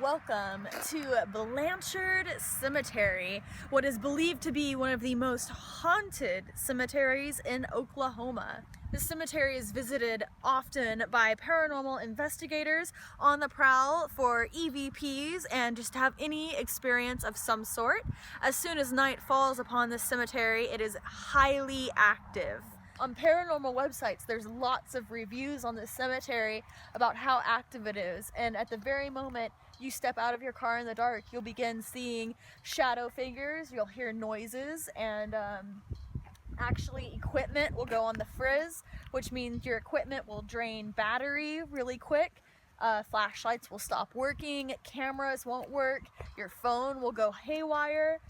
Welcome to Blanchard Cemetery, what is believed to be one of the most haunted cemeteries in Oklahoma. This cemetery is visited often by paranormal investigators on the prowl for EVPs and just to have any experience of some sort. As soon as night falls upon this cemetery, it is highly active. On paranormal websites, there's lots of reviews on this cemetery about how active it is, and at the very moment you step out of your car in the dark, you'll begin seeing shadow figures, you'll hear noises, and actually equipment will go on the frizz, which means your equipment will drain battery really quick. Flashlights will stop working, cameras won't work, your phone will go haywire.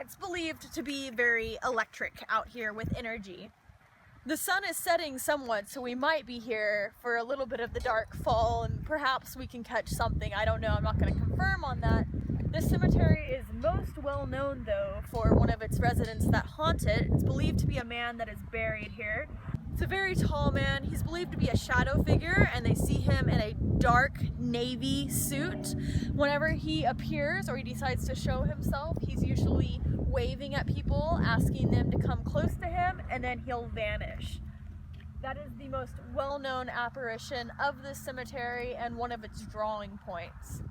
It's believed to be very electric out here with energy. The sun is setting somewhat, so we might be here for a little bit of the dark fall, and perhaps we can catch something. I don't know, I'm not going to confirm on that. This cemetery is most well known, though, for one of its residents that haunt it. It's believed to be a man that is buried here. It's a very tall man. He's believed to be a shadow figure, and they see him in a dark navy suit. Whenever he appears or he decides to show himself, he's usually waving at people, asking them to come close to him, and then he'll vanish. That is the most well-known apparition of this cemetery and one of its drawing points.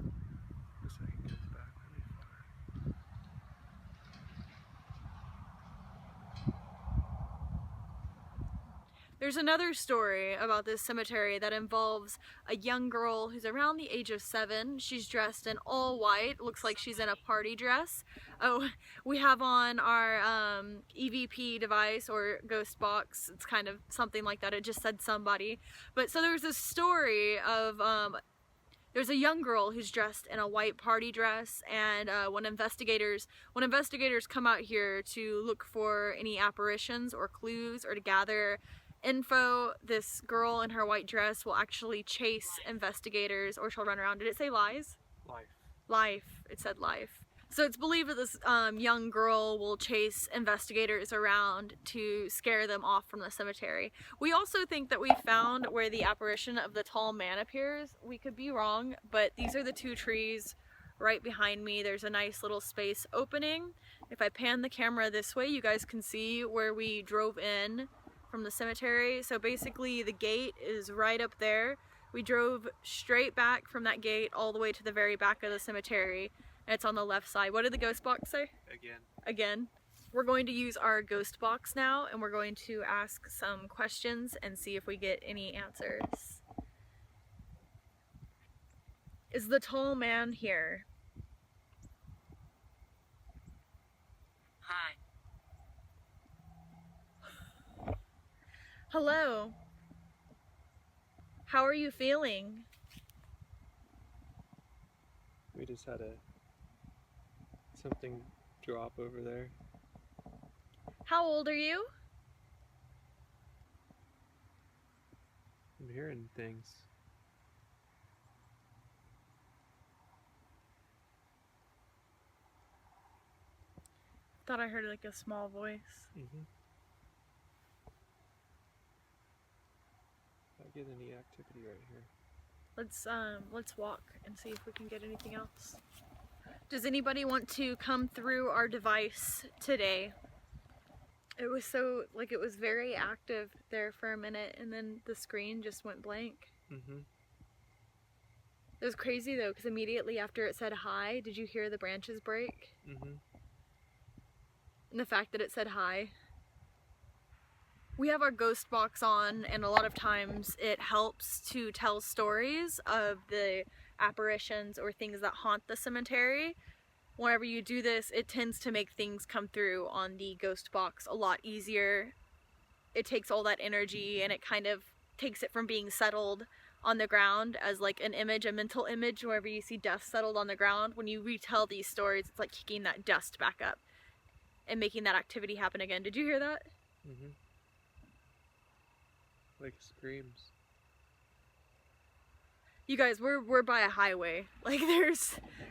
There's another story about this cemetery that involves a young girl who's around the age of 7. She's dressed in all white, looks like she's in a party dress. Oh, we have on our EVP device or ghost box, it's kind of something like that, it just said somebody. But so there's this story of, there's a young girl who's dressed in a white party dress, and when investigators come out here to look for any apparitions or clues or to gather info, this girl in her white dress will actually chase investigators, or she'll run around. Did it say lies? Life. Life. It said life. So it's believed that this young girl will chase investigators around to scare them off from the cemetery. We also think that we found where the apparition of the tall man appears. We could be wrong, but these are the two trees right behind me. There's a nice little space opening. If I pan the camera this way, you guys can see where we drove in from the cemetery. So basically the gate is right up there. We drove straight back from that gate all the way to the very back of the cemetery, and it's on the left side. What did the ghost box say? Again. We're going to use our ghost box now, and we're going to ask some questions and see if we get any answers. Is the tall man here? Hi. Hello. How are you feeling? We just had something drop over there. How old are you? I'm hearing things. Thought I heard like a small voice. Not getting any activity right here. Let's walk and see if we can get anything else. Does anybody want to come through our device today? It was it was very active there for a minute, and then the screen just went blank. It was crazy though, because immediately after it said hi, did you hear the branches break? And the fact that it said hi. We have our ghost box on, and a lot of times it helps to tell stories of the apparitions or things that haunt the cemetery. Whenever you do this, it tends to make things come through on the ghost box a lot easier. It takes all that energy and it kind of takes it from being settled on the ground as like an image, a mental image. Whenever you see dust settled on the ground, when you retell these stories, it's like kicking that dust back up and making that activity happen again. Did you hear that? Like screams. You guys, we're by a highway. Like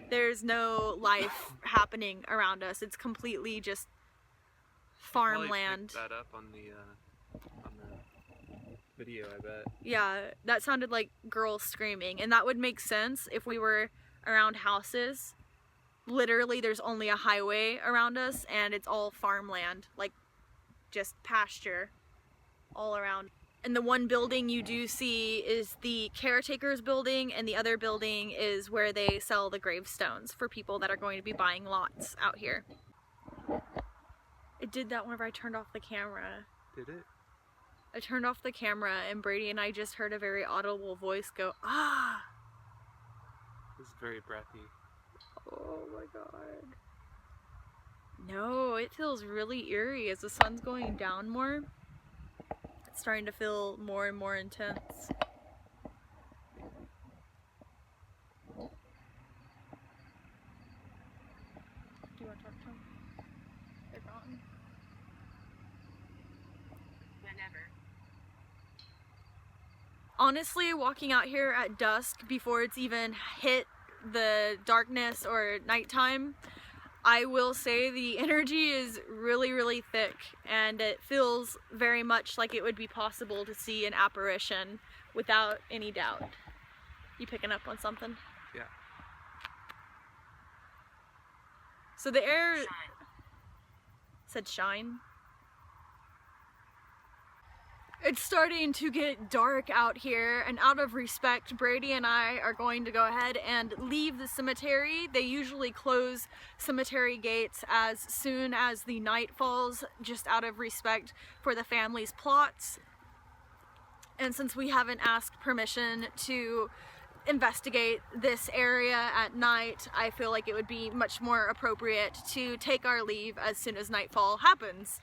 there's no life happening around us. It's completely just farmland. That up on the video, I bet. Yeah, that sounded like girls screaming, and that would make sense if we were around houses. Literally, there's only a highway around us, and it's all farmland, like just pasture all around. And the one building you do see is the caretaker's building, and the other building is where they sell the gravestones for people that are going to be buying lots out here. It did that whenever I turned off the camera. Did it? I turned off the camera and Brady and I just heard a very audible voice go, ah! It's very breathy. Oh my god. No, it feels really eerie as the sun's going down more. It's starting to feel more and more intense. Do you want to talk to them? They're gone. Whenever. Honestly, walking out here at dusk before it's even hit the darkness or nighttime, I will say the energy is really, really thick, and it feels very much like it would be possible to see an apparition without any doubt. You picking up on something? Yeah. So the air Shine. said shine. It's starting to get dark out here, and out of respect, Brady and I are going to go ahead and leave the cemetery. They usually close cemetery gates as soon as the night falls, just out of respect for the family's plots. And since we haven't asked permission to investigate this area at night, I feel like it would be much more appropriate to take our leave as soon as nightfall happens.